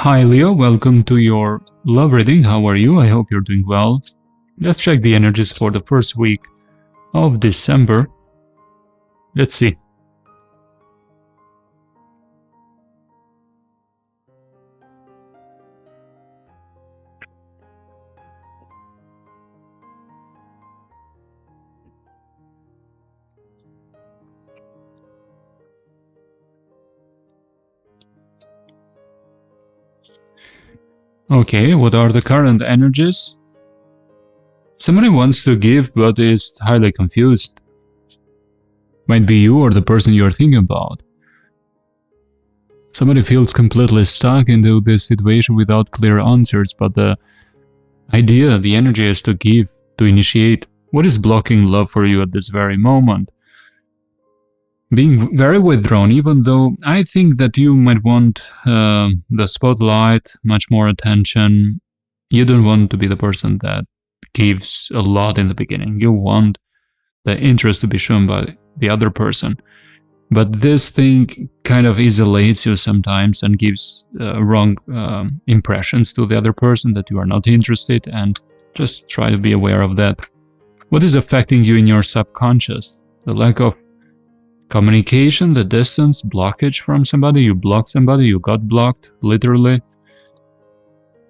Hi Leo, welcome to your love reading. How are you? I hope you're doing well. Let's check the energies for the first week of December. Let's see. Okay, what are the current energies? Somebody wants to give but is highly confused. Might be you or the person you're thinking about. Somebody feels completely stuck into this situation without clear answers, but the idea, the energy is to give, to initiate. What is blocking love for you at this very moment? Being very withdrawn, even though I think that you might want the spotlight, much more attention. You don't want to be the person that gives a lot in the beginning. You want the interest to be shown by the other person. But this thing kind of isolates you sometimes and gives wrong impressions to the other person that you are not interested, and just try to be aware of that. What is affecting you in your subconscious? The lack of communication, the distance, blockage from somebody, you blocked somebody, you got blocked, literally.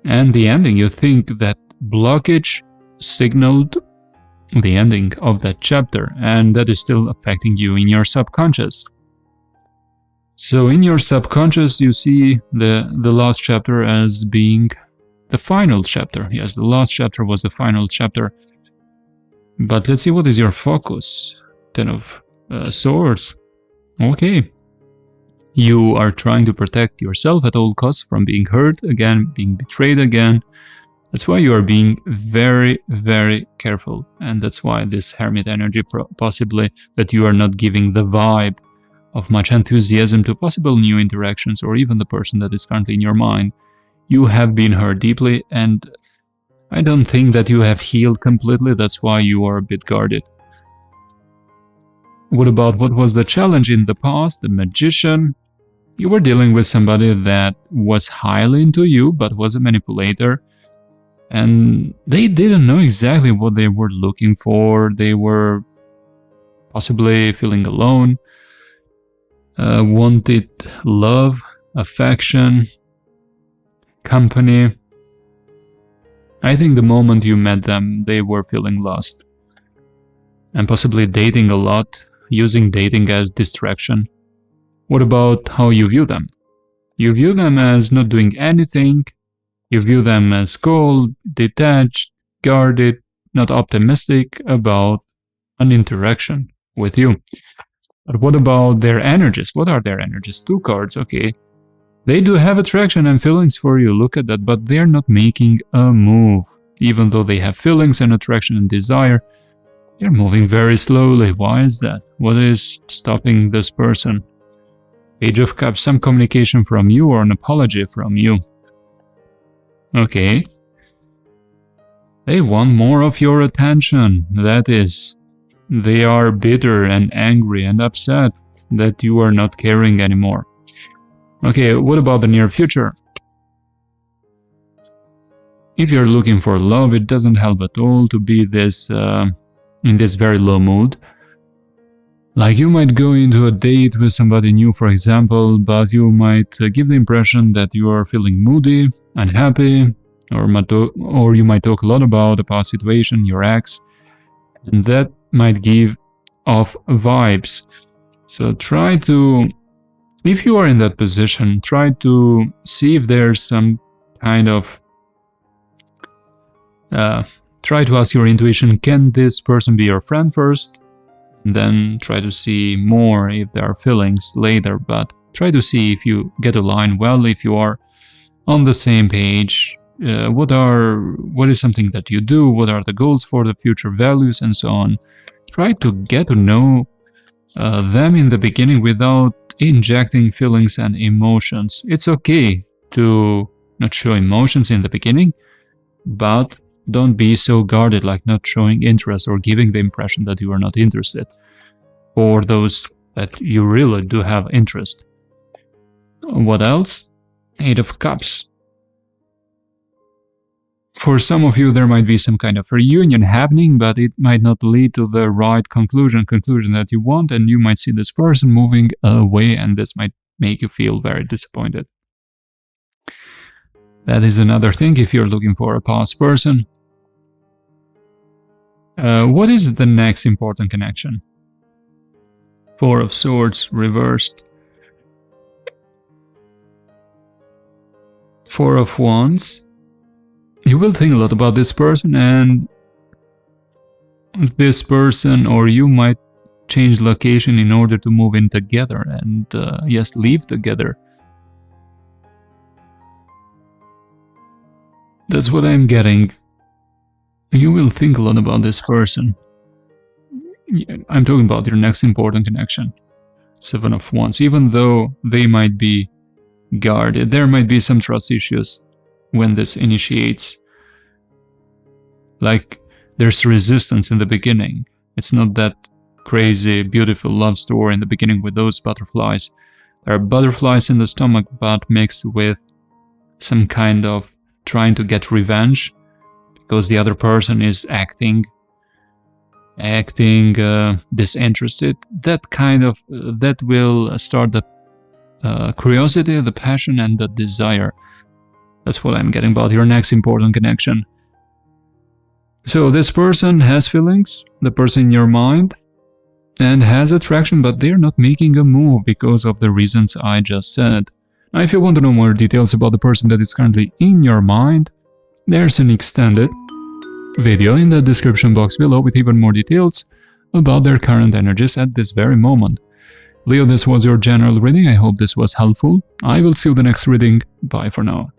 And the ending, you think that blockage signaled the ending of that chapter, and that is still affecting you in your subconscious. So in your subconscious, you see the last chapter as being the final chapter. Yes, the last chapter was the final chapter. But let's see, what is your focus? Ten of Swords. Okay. You are trying to protect yourself at all costs from being hurt again, being betrayed again. That's why you are being very, very careful. And that's why this Hermit energy, possibly that you are not giving the vibe of much enthusiasm to possible new interactions or even the person that is currently in your mind. You have been hurt deeply, and I don't think that you have healed completely. That's why you are a bit guarded. What about what was the challenge in the past? The Magician. You were dealing with somebody that was highly into you, but was a manipulator. And they didn't know exactly what they were looking for. They were possibly feeling alone, wanted love, affection, company. I think the moment you met them, they were feeling lost. And possibly dating a lot, using dating as distraction. What about how you view them? You view them as not doing anything. You view them as cold, detached, guarded, not optimistic about an interaction with you. But what about their energies? What are their energies? Two cards, okay. They do have attraction and feelings for you, look at that, but they're not making a move. Even though they have feelings and attraction and desire, they're moving very slowly. Why is that? What is stopping this person? Page of Cups, some communication from you or an apology from you. Okay. They want more of your attention. That is, they are bitter and angry and upset that you are not caring anymore. Okay, what about the near future? If you're looking for love, it doesn't help at all to be this in this very low mood. Like you might go into a date with somebody new, for example, but you might give the impression that you are feeling moody, unhappy, or you might talk a lot about a past situation, your ex, and that might give off vibes. So try to, if you are in that position, try to see if there's some kind of try to ask your intuition, can this person be your friend first? And then try to see more if there are feelings later, but try to see if you get aligned well, if you are on the same page. What is something that you do? What are the goals for the future, values, and so on? Try to get to know them in the beginning without injecting feelings and emotions. It's okay to not show emotions in the beginning, but don't be so guarded, like not showing interest or giving the impression that you are not interested, for those that you really do have interest. What else? Eight of Cups. For some of you, there might be some kind of reunion happening, but it might not lead to the right conclusion that you want, and you might see this person moving away, and this might make you feel very disappointed. That is another thing if you're looking for a past person. What is the next important connection? Four of Swords reversed. Four of Wands. You will think a lot about this person, and this person or you might change location in order to move in together and yes, live together. That's what I'm getting. You will think a lot about this person. I'm talking about your next important connection. Seven of Wands. Even though they might be guarded, there might be some trust issues when this initiates. Like, there's resistance in the beginning. It's not that crazy, beautiful love story in the beginning with those butterflies. There are butterflies in the stomach, but mixed with some kind of trying to get revenge because the other person is acting disinterested. That will start the curiosity, the passion, and the desire. That's what I'm getting about your next important connection. So this person has feelings, the person in your mind, and has attraction, but they're not making a move because of the reasons I just said. Now, if you want to know more details about the person that is currently in your mind, there's an extended video in the description box below with even more details about their current energies at this very moment. Leo, this was your general reading. I hope this was helpful. I will see you in the next reading. Bye for now.